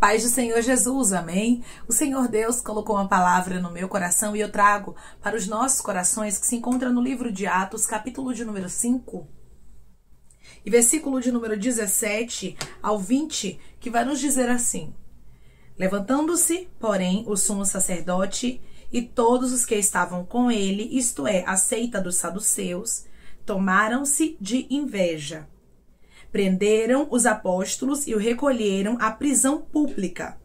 paz do Senhor Jesus, amém? O Senhor Deus colocou uma palavra no meu coração e eu trago para os nossos corações, que se encontra no livro de Atos, capítulo de número 5, e versículo de número 17 ao 20, que vai nos dizer assim: levantando-se, porém, o sumo sacerdote e todos os que estavam com ele, isto é, a seita dos saduceus, tomaram-se de inveja. Prenderam os apóstolos e o recolheram à prisão pública.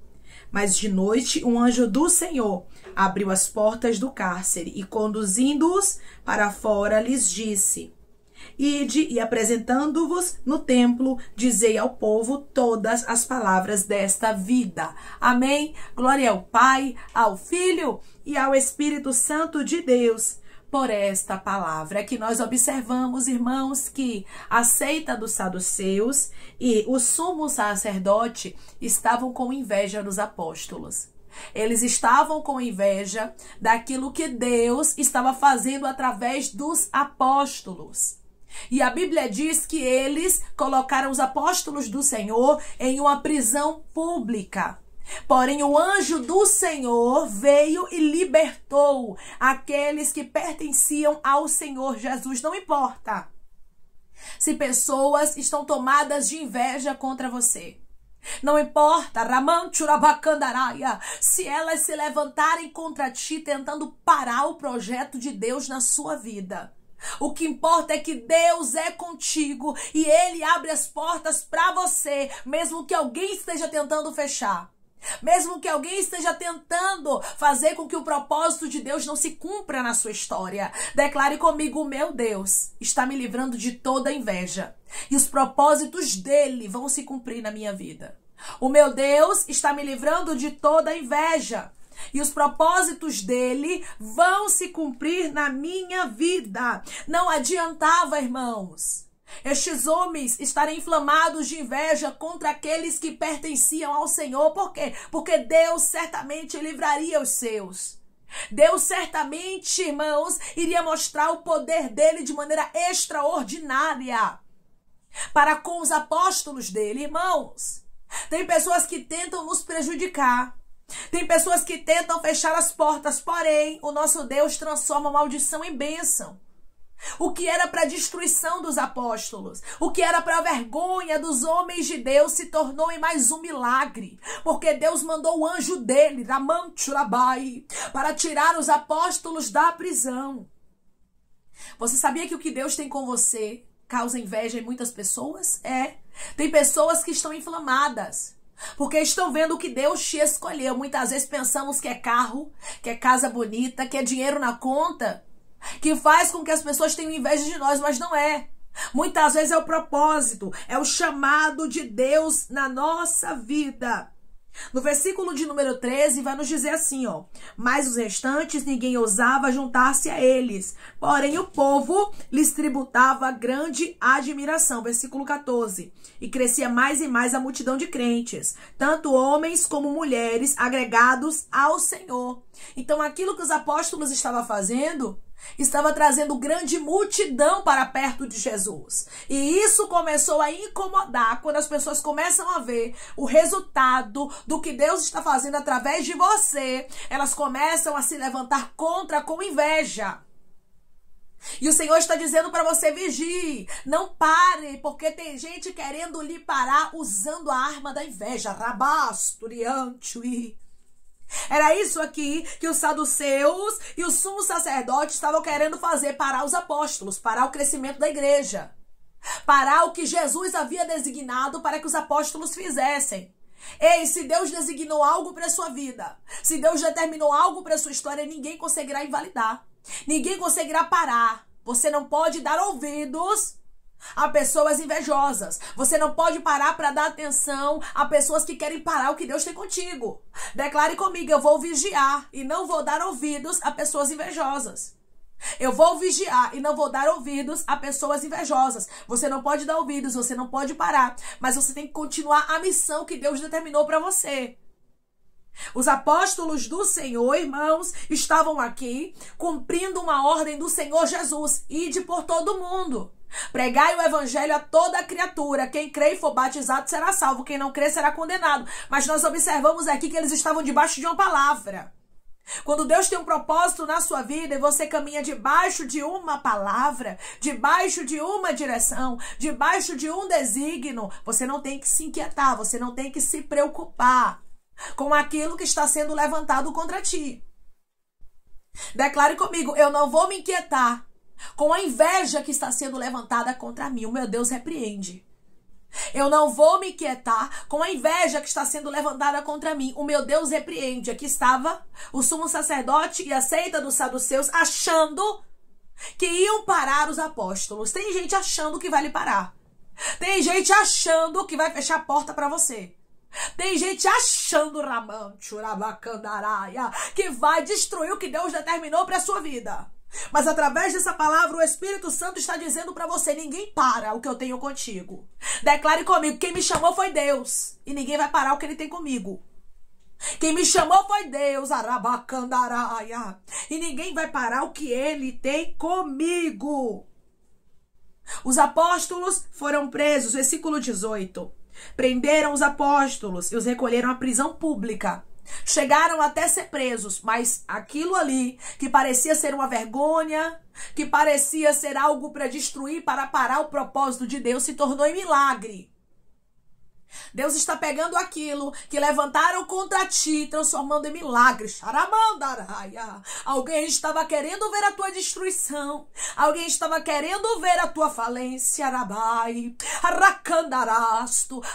Mas de noite um anjo do Senhor abriu as portas do cárcere e, conduzindo-os para fora, lhes disse: Ide e, apresentando-vos no templo, dizei ao povo todas as palavras desta vida. Amém? Glória ao Pai, ao Filho e ao Espírito Santo de Deus. Por esta palavra que nós observamos, irmãos, que a seita dos saduceus e o sumo sacerdote estavam com inveja dos apóstolos. Eles estavam com inveja daquilo que Deus estava fazendo através dos apóstolos. E a Bíblia diz que eles colocaram os apóstolos do Senhor em uma prisão pública. Porém, o anjo do Senhor veio e libertou aqueles que pertenciam ao Senhor Jesus. Não importa se pessoas estão tomadas de inveja contra você. Não importa, se elas se levantarem contra ti tentando parar o projeto de Deus na sua vida. O que importa é que Deus é contigo e Ele abre as portas para você, mesmo que alguém esteja tentando fechar. Mesmo que alguém esteja tentando fazer com que o propósito de Deus não se cumpra na sua história. Declare comigo: o meu Deus está me livrando de toda inveja. E os propósitos dele vão se cumprir na minha vida. O meu Deus está me livrando de toda inveja. E os propósitos dele vão se cumprir na minha vida. Não adiantava, irmãos, estes homens estarem inflamados de inveja contra aqueles que pertenciam ao Senhor. Por quê? Porque Deus certamente livraria os seus. Deus certamente, irmãos, iria mostrar o poder dele de maneira extraordinária para com os apóstolos dele. Irmãos, tem pessoas que tentam nos prejudicar. Tem pessoas que tentam fechar as portas. Porém, o nosso Deus transforma a maldição em bênção. O que era para a destruição dos apóstolos, o que era para a vergonha dos homens de Deus, se tornou em mais um milagre, porque Deus mandou o anjo dele, para tirar os apóstolos da prisão. Você sabia que o que Deus tem com você causa inveja em muitas pessoas? Tem pessoas que estão inflamadas, porque estão vendo que Deus te escolheu. Muitas vezes pensamos que é carro, que é casa bonita, que é dinheiro na conta, que faz com que as pessoas tenham inveja de nós, mas não é. Muitas vezes é o propósito, é o chamado de Deus na nossa vida. No versículo de número 13 vai nos dizer assim, mas os restantes ninguém ousava juntar-se a eles, porém o povo lhes tributava grande admiração. Versículo 14, e crescia mais e mais a multidão de crentes, tanto homens como mulheres, agregados ao Senhor. Então aquilo que os apóstolos estavam fazendo estava trazendo grande multidão para perto de Jesus. E isso começou a incomodar. Quando as pessoas começam a ver o resultado do que Deus está fazendo através de você, elas começam a se levantar contra com inveja. E o Senhor está dizendo para você: vigie, não pare, porque tem gente querendo lhe parar usando a arma da inveja. Era isso aqui que os saduceus e o sumo sacerdote estavam querendo fazer: parar os apóstolos, parar o crescimento da igreja, parar o que Jesus havia designado para que os apóstolos fizessem. Ei, se Deus designou algo para a sua vida, se Deus determinou algo para a sua história, ninguém conseguirá invalidar, ninguém conseguirá parar. Você não pode dar ouvidos a pessoas invejosas. Você não pode parar para dar atenção a pessoas que querem parar o que Deus tem contigo. Declare comigo: eu vou vigiar e não vou dar ouvidos a pessoas invejosas. Eu vou vigiar e não vou dar ouvidos a pessoas invejosas. Você não pode dar ouvidos, você não pode parar, mas você tem que continuar a missão que Deus determinou para você. Os apóstolos do Senhor, irmãos, estavam aqui cumprindo uma ordem do Senhor Jesus: ide por todo mundo. Pregai o evangelho a toda criatura. Quem crê e for batizado será salvo. Quem não crê será condenado. Mas nós observamos aqui que eles estavam debaixo de uma palavra. Quando Deus tem um propósito na sua vida e você caminha debaixo de uma palavra, debaixo de uma direção, debaixo de um desígnio, você não tem que se inquietar, você não tem que se preocupar com aquilo que está sendo levantado contra ti. Declare comigo, eu não vou me inquietar com a inveja que está sendo levantada contra mim. O meu Deus repreende. Eu não vou me inquietar com a inveja que está sendo levantada contra mim. O meu Deus repreende. Aqui estava o sumo sacerdote e a seita dos saduceus achando que iam parar os apóstolos. Tem gente achando que vai lhe parar. Tem gente achando que vai fechar a porta para você. Tem gente achando, que vai destruir o que Deus determinou para a sua vida. Mas através dessa palavra o Espírito Santo está dizendo para você, ninguém para o que eu tenho contigo. Declare comigo, quem me chamou foi Deus e ninguém vai parar o que ele tem comigo. Quem me chamou foi Deus, e ninguém vai parar o que ele tem comigo. Os apóstolos foram presos, versículo 18. Prenderam os apóstolos e os recolheram à prisão pública. Chegaram até ser presos, mas aquilo ali que parecia ser uma vergonha, que parecia ser algo para destruir, para parar o propósito de Deus, se tornou em milagre. Deus está pegando aquilo que levantaram contra ti, transformando em milagres. Alguém estava querendo ver a tua destruição. Alguém estava querendo ver a tua falência.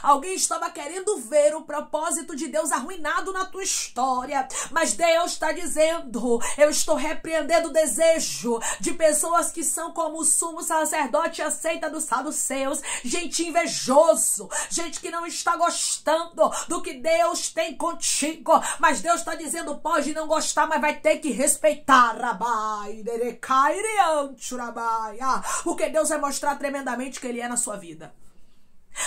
Alguém estava querendo ver o propósito de Deus arruinado na tua história. Mas Deus está dizendo, eu estou repreendendo o desejo de pessoas que são como o sumo sacerdote e a seita dos saduceus. Gente invejoso, gente que não está gostando do que Deus tem contigo, mas Deus está dizendo, pode não gostar, mas vai ter que respeitar, porque Deus vai mostrar tremendamente que Ele é na sua vida.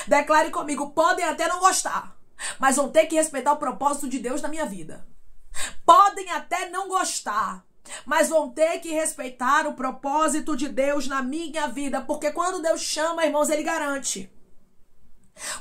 Declare comigo, podem até não gostar, mas vão ter que respeitar o propósito de Deus na minha vida. Podem até não gostar, mas vão ter que respeitar o propósito de Deus na minha vida, porque quando Deus chama, irmãos, Ele garante.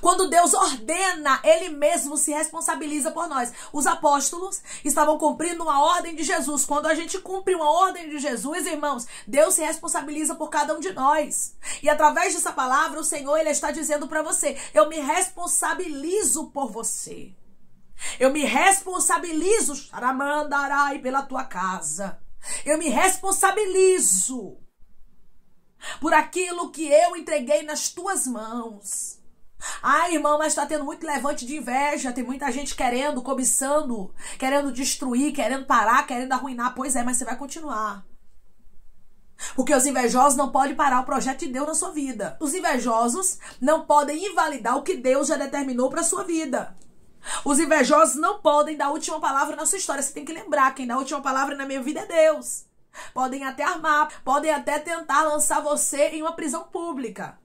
Quando Deus ordena, Ele mesmo se responsabiliza por nós. Os apóstolos estavam cumprindo uma ordem de Jesus. Quando a gente cumpre uma ordem de Jesus, irmãos, Deus se responsabiliza por cada um de nós. E através dessa palavra, o Senhor, Ele está dizendo para você, eu me responsabilizo por você. Eu me responsabilizo, pela tua casa. Eu me responsabilizo por aquilo que eu entreguei nas tuas mãos. Ai, irmão, mas está tendo muito levante de inveja. Tem muita gente querendo, cobiçando, querendo destruir, querendo parar, querendo arruinar. Pois é, mas você vai continuar. Porque os invejosos não podem parar o projeto de Deus na sua vida. Os invejosos não podem invalidar o que Deus já determinou para a sua vida. Os invejosos não podem dar a última palavra na sua história. Você tem que lembrar, quem dá a última palavra na minha vida é Deus. Podem até armar, podem até tentar lançar você em uma prisão pública.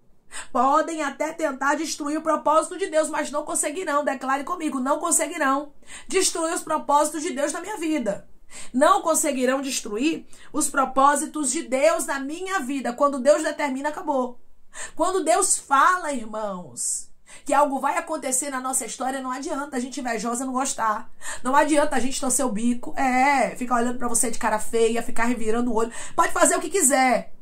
Podem até tentar destruir o propósito de Deus, mas não conseguirão. Declare comigo, não conseguirão destruir os propósitos de Deus na minha vida. Não conseguirão destruir os propósitos de Deus na minha vida. Quando Deus determina, acabou. Quando Deus fala, irmãos, que algo vai acontecer na nossa história, não adianta a gente invejosa não gostar. Não adianta a gente torcer o bico. Ficar olhando pra você de cara feia, ficar revirando o olho. Pode fazer o que quiser.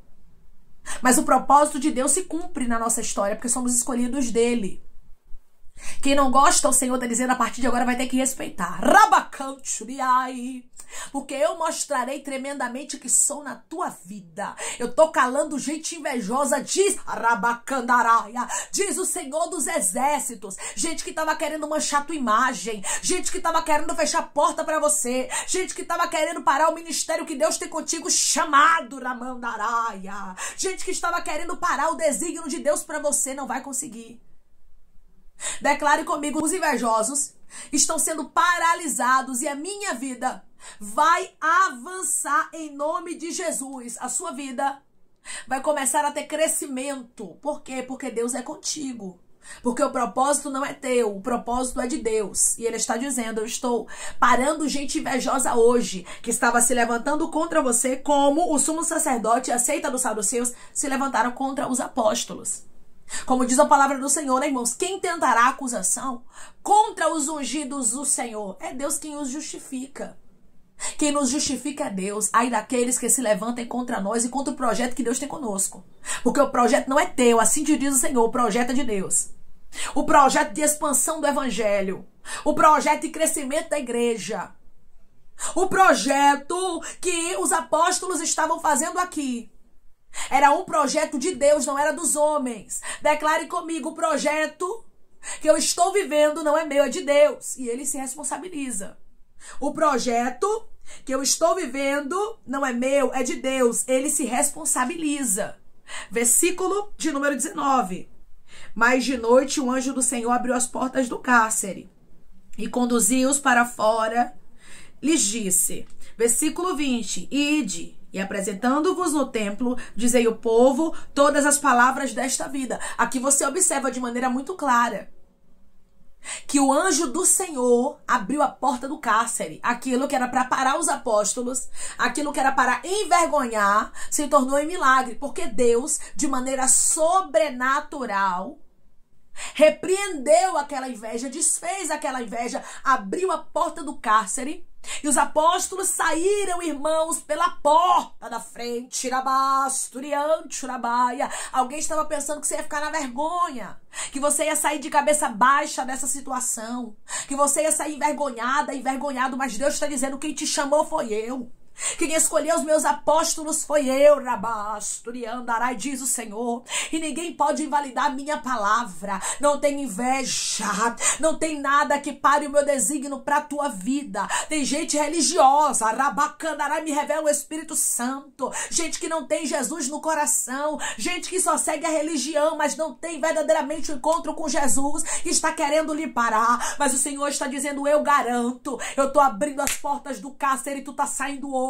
Mas o propósito de Deus se cumpre na nossa história, porque somos escolhidos dele. Quem não gosta, o Senhor está dizendo, a partir de agora vai ter que respeitar. Porque eu mostrarei tremendamente o que sou na tua vida. Eu tô calando gente invejosa, diz o Senhor dos Exércitos. Gente que tava querendo manchar tua imagem, gente que tava querendo fechar a porta para você, gente que tava querendo parar o ministério que Deus tem contigo chamado, gente que estava querendo parar o desígnio de Deus para você, não vai conseguir. Declare comigo, os invejosos estão sendo paralisados e a minha vida vai avançar em nome de Jesus. A sua vida vai começar a ter crescimento. Por quê? Porque Deus é contigo. Porque o propósito não é teu, o propósito é de Deus. E ele está dizendo, eu estou parando gente invejosa hoje, que estava se levantando contra você, como o sumo sacerdote e a seita dos saduceus se levantaram contra os apóstolos. Como diz a palavra do Senhor, né, irmãos? Quem tentará acusação contra os ungidos do Senhor? É Deus quem os justifica. Quem nos justifica é Deus. Ai daqueles que se levantem contra nós e contra o projeto que Deus tem conosco. Porque o projeto não é teu, assim te diz o Senhor, o projeto é de Deus. O projeto de expansão do evangelho. O projeto de crescimento da igreja. O projeto que os apóstolos estavam fazendo aqui. Era um projeto de Deus, não era dos homens. Declare comigo, o projeto que eu estou vivendo não é meu, é de Deus. E ele se responsabiliza. O projeto que eu estou vivendo não é meu, é de Deus. Ele se responsabiliza. Versículo de número 19. Mas de noite um anjo do Senhor abriu as portas do cárcere e conduziu-os para fora. Lhes disse, versículo 20, ide, e apresentando-vos no templo, dizei ao povo todas as palavras desta vida. Aqui você observa de maneira muito clara que o anjo do Senhor abriu a porta do cárcere. Aquilo que era para parar os apóstolos, aquilo que era para envergonhar, se tornou em milagre. Porque Deus, de maneira sobrenatural, repreendeu aquela inveja, desfez aquela inveja, abriu a porta do cárcere. E os apóstolos saíram, irmãos, pela porta da frente. Alguém estava pensando que você ia ficar na vergonha, que você ia sair de cabeça baixa dessa situação, que você ia sair envergonhada, envergonhado, mas Deus está dizendo, quem te chamou foi eu. Quem escolheu os meus apóstolos foi eu, Rabasturiandarai, diz o Senhor. E ninguém pode invalidar a minha palavra. Não tem inveja, não tem nada que pare o meu desígnio para a tua vida. Tem gente religiosa, Rabacandarai, me revela o Espírito Santo. Gente que não tem Jesus no coração. Gente que só segue a religião, mas não tem verdadeiramente o encontro com Jesus. E está querendo lhe parar. Mas o Senhor está dizendo, eu garanto. Eu estou abrindo as portas do cárcere e tu está saindo hoje.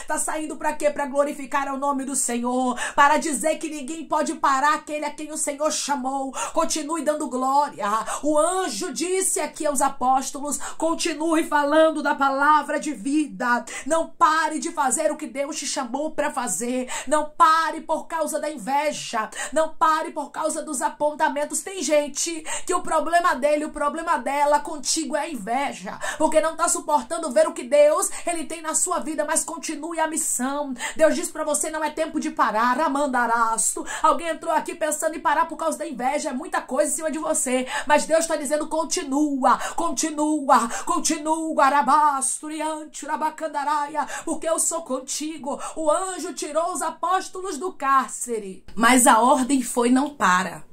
Tá saindo para quê? Para glorificar o nome do Senhor, para dizer que ninguém pode parar aquele a quem o Senhor chamou. Continue dando glória. O anjo disse aqui aos apóstolos, continue falando da palavra de vida. Não pare de fazer o que Deus te chamou para fazer. Não pare por causa da inveja. Não pare por causa dos apontamentos. Tem gente que o problema dele, o problema dela contigo é a inveja, porque não tá suportando ver o que Deus ele tem na sua vida. Mas continue a missão. Deus diz pra você, não é tempo de parar. Amandarasto. Alguém entrou aqui pensando em parar por causa da inveja. É muita coisa em cima de você. Mas Deus está dizendo, continua, continua, continua. Arabasturiante, urabacandaraia, porque eu sou contigo. O anjo tirou os apóstolos do cárcere. Mas a ordem foi, não para.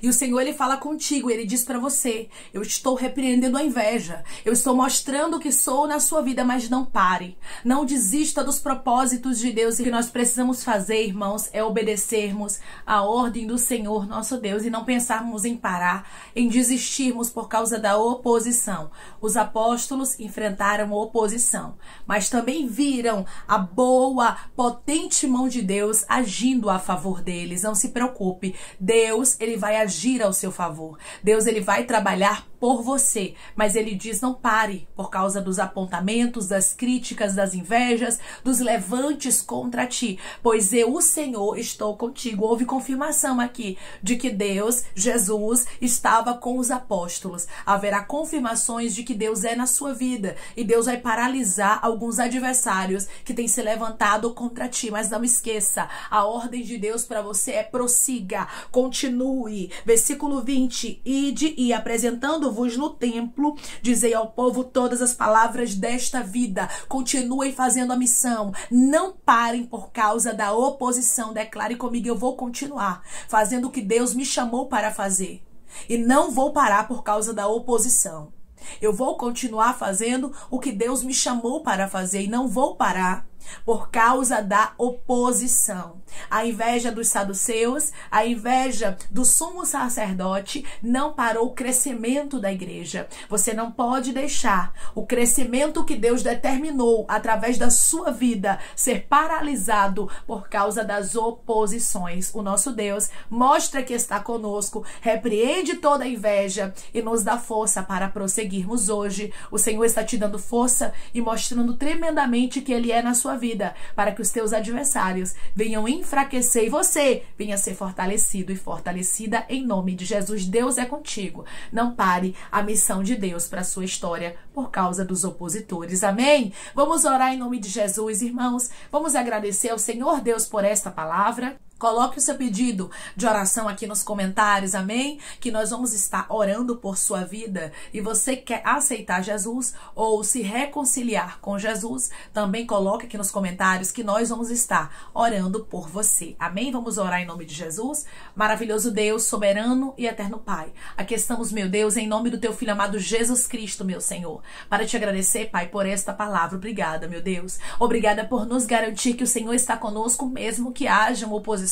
E o Senhor, ele fala contigo, ele diz pra você, eu estou repreendendo a inveja, eu estou mostrando o que sou na sua vida, mas não pare, não desista dos propósitos de Deus. E o que nós precisamos fazer, irmãos, é obedecermos a ordem do Senhor, nosso Deus, e não pensarmos em parar, em desistirmos por causa da oposição. Os apóstolos enfrentaram a oposição, mas também viram a boa, potente mão de Deus agindo a favor deles. Não se preocupe, Deus, ele vai agir ao seu favor. Deus, ele vai trabalhar por você, mas ele diz, não pare por causa dos apontamentos, das críticas, das invejas, dos levantes contra ti, pois eu, o Senhor, estou contigo. Houve confirmação aqui de que Deus, Jesus, estava com os apóstolos. Haverá confirmações de que Deus é na sua vida e Deus vai paralisar alguns adversários que têm se levantado contra ti, mas não esqueça, a ordem de Deus para você é prossiga, continue. Versículo 20, ide e apresentando-vos no templo, dizei ao povo todas as palavras desta vida. Continuem fazendo a missão. Não parem por causa da oposição. Declare comigo, eu vou continuar fazendo o que Deus me chamou para fazer. E não vou parar por causa da oposição. Eu vou continuar fazendo o que Deus me chamou para fazer e não vou parar por causa da oposição. A inveja dos saduceus, a inveja do sumo sacerdote não parou o crescimento da igreja. Você não pode deixar o crescimento que Deus determinou através da sua vida ser paralisado por causa das oposições. O nosso Deus mostra que está conosco, repreende toda a inveja e nos dá força para prosseguirmos hoje. O Senhor está te dando força e mostrando tremendamente que Ele é na sua vida, para que os teus adversários venham enfraquecer e você venha ser fortalecido e fortalecida em nome de Jesus. Deus é contigo. Não pare a missão de Deus para a sua história por causa dos opositores. Amém? Vamos orar em nome de Jesus, irmãos. Vamos agradecer ao Senhor Deus por esta palavra. Coloque o seu pedido de oração aqui nos comentários, amém? Que nós vamos estar orando por sua vida. E você quer aceitar Jesus ou se reconciliar com Jesus, também coloque aqui nos comentários que nós vamos estar orando por você, amém? Vamos orar em nome de Jesus. Maravilhoso Deus, soberano e eterno Pai, aqui estamos, meu Deus, em nome do teu Filho amado Jesus Cristo, meu Senhor, para te agradecer, Pai, por esta palavra. Obrigada, meu Deus. Obrigada por nos garantir que o Senhor está conosco, mesmo que haja uma oposição.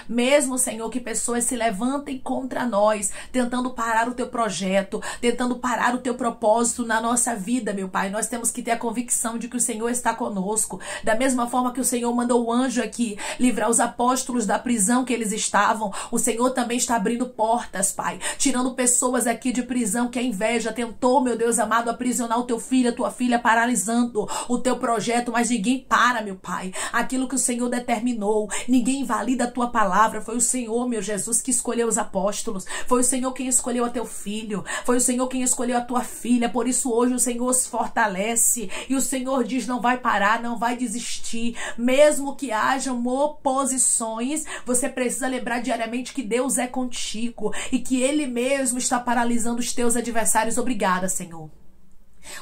Mesmo, Senhor, que pessoas se levantem contra nós, tentando parar o teu projeto, tentando parar o teu propósito na nossa vida, meu Pai, nós temos que ter a convicção de que o Senhor está conosco. Da mesma forma que o Senhor mandou o anjo aqui livrar os apóstolos da prisão que eles estavam, o Senhor também está abrindo portas, Pai, tirando pessoas aqui de prisão que a inveja tentou, meu Deus amado, aprisionar o teu filho, a tua filha, paralisando o teu projeto, mas ninguém para, meu Pai. Aquilo que o Senhor determinou, ninguém invalida da tua palavra. Foi o Senhor, meu Jesus, que escolheu os apóstolos. Foi o Senhor quem escolheu a teu filho. Foi o Senhor quem escolheu a tua filha. Por isso hoje o Senhor os fortalece. E o Senhor diz, não vai parar, não vai desistir. Mesmo que hajam oposições, você precisa lembrar diariamente que Deus é contigo e que Ele mesmo está paralisando os teus adversários. Obrigada, Senhor.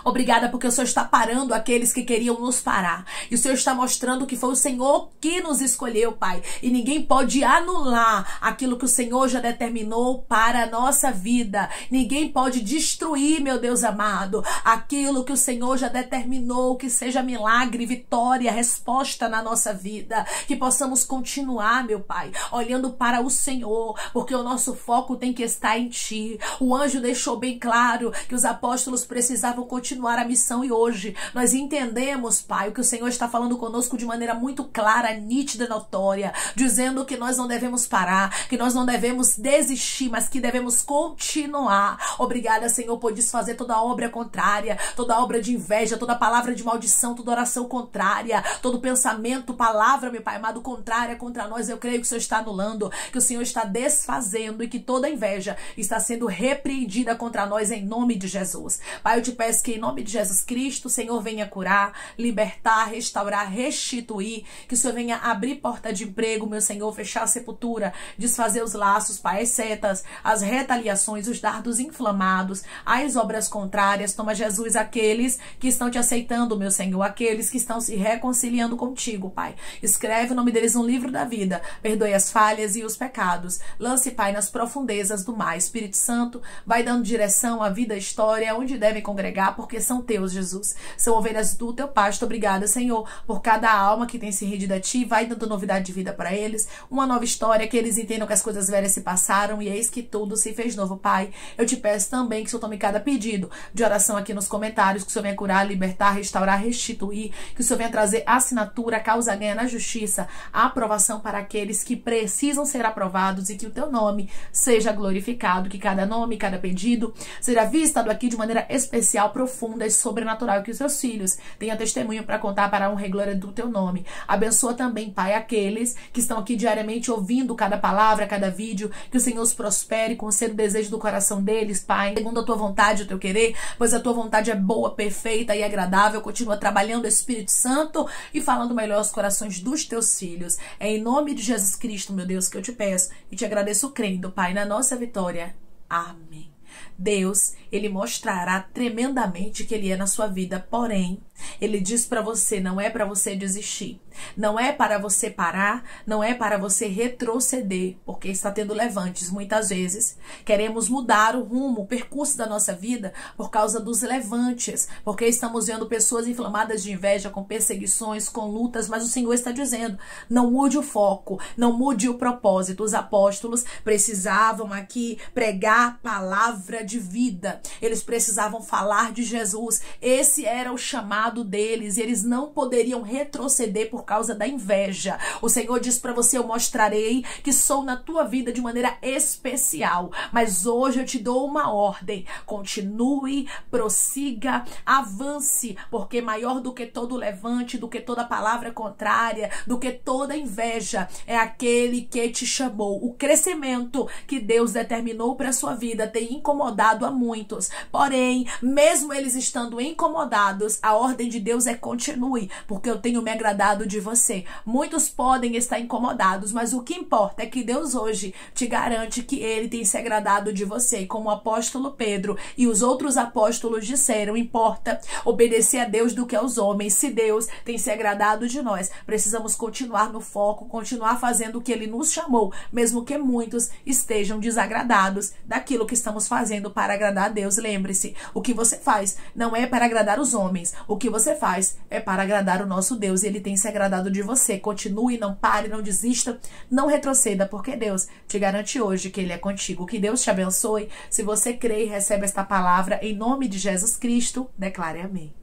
Obrigada porque o Senhor está parando aqueles que queriam nos parar. E o Senhor está mostrando que foi o Senhor que nos escolheu, Pai. E ninguém pode anular aquilo que o Senhor já determinou para a nossa vida. Ninguém pode destruir, meu Deus amado, aquilo que o Senhor já determinou que seja milagre, vitória, resposta na nossa vida. Que possamos continuar, meu Pai, olhando para o Senhor, porque o nosso foco tem que estar em Ti. O anjo deixou bem claro que os apóstolos precisavam continuar a missão e hoje nós entendemos, Pai, o que o Senhor está falando conosco de maneira muito clara, nítida e notória, dizendo que nós não devemos parar, que nós não devemos desistir, mas que devemos continuar. Obrigada, Senhor, por desfazer toda obra contrária, toda obra de inveja, toda palavra de maldição, toda oração contrária, todo pensamento, palavra, meu Pai amado, contrária contra nós. Eu creio que o Senhor está anulando, que o Senhor está desfazendo e que toda inveja está sendo repreendida contra nós em nome de Jesus. Pai, eu te peço que em nome de Jesus Cristo, o Senhor venha curar, libertar, restaurar, restituir, que o Senhor venha abrir porta de emprego, meu Senhor, fechar a sepultura, desfazer os laços, Pai, as setas, as retaliações, os dardos inflamados, as obras contrárias. Toma, Jesus, aqueles que estão te aceitando, meu Senhor, aqueles que estão se reconciliando contigo, Pai. Escreve o nome deles no livro da vida, perdoe as falhas e os pecados. Lance, Pai, nas profundezas do mar. Espírito Santo, vai dando direção à vida, à história, onde devem congregar, porque são teus, Jesus. São ovelhas do teu pasto. Obrigada, Senhor, por cada alma que tem se rendido a ti. Vai dando novidade de vida para eles, uma nova história, que eles entendam que as coisas velhas se passaram e eis que tudo se fez novo, Pai. Eu te peço também que o Senhor tome cada pedido de oração aqui nos comentários, que o Senhor venha curar, libertar, restaurar, restituir, que o Senhor venha trazer assinatura, causa ganha na justiça, a aprovação para aqueles que precisam ser aprovados e que o teu nome seja glorificado, que cada nome, cada pedido seja visitado aqui de maneira especial, profunda e sobrenatural, que os seus filhos tenham testemunho para contar para a honra e glória do teu nome. Abençoa também, Pai, aqueles que estão aqui diariamente ouvindo cada palavra, cada vídeo, que o Senhor os prospere, conceda o desejo do coração deles, Pai, segundo a tua vontade, o teu querer, pois a tua vontade é boa, perfeita e agradável. Continua trabalhando, Espírito Santo, e falando melhor aos corações dos teus filhos. É em nome de Jesus Cristo, meu Deus, que eu te peço e te agradeço crendo, Pai, na nossa vitória. Amém. Deus, Ele mostrará tremendamente que Ele é na sua vida, porém, Ele diz para você, não é para você desistir. Não é para você parar, não é para você retroceder, porque está tendo levantes. Muitas vezes queremos mudar o rumo, o percurso da nossa vida por causa dos levantes, porque estamos vendo pessoas inflamadas de inveja, com perseguições, com lutas, mas o Senhor está dizendo, não mude o foco, não mude o propósito. Os apóstolos precisavam aqui pregar palavra de vida, eles precisavam falar de Jesus, esse era o chamado deles, e eles não poderiam retroceder por causa da inveja. O Senhor diz para você, eu mostrarei que sou na tua vida de maneira especial, mas hoje eu te dou uma ordem, continue, prossiga, avance, porque maior do que todo levante, do que toda palavra contrária, do que toda inveja, é aquele que te chamou. O crescimento que Deus determinou para a sua vida tem incomodado a muitos, porém, mesmo eles estando incomodados, a ordem de Deus é continue, porque eu tenho me agradado de você. Muitos podem estar incomodados, mas o que importa é que Deus hoje te garante que ele tem se agradado de você. Como o apóstolo Pedro e os outros apóstolos disseram, importa obedecer a Deus do que aos homens. Se Deus tem se agradado de nós, precisamos continuar no foco, continuar fazendo o que ele nos chamou, mesmo que muitos estejam desagradados daquilo que estamos fazendo para agradar a Deus. Lembre-se, o que você faz não é para agradar os homens, o que você faz é para agradar o nosso Deus, e ele tem se agradado de você. Continue, não pare, não desista, não retroceda, porque Deus te garante hoje que ele é contigo. Que Deus te abençoe. Se você crê e recebe esta palavra, em nome de Jesus Cristo, declare amém.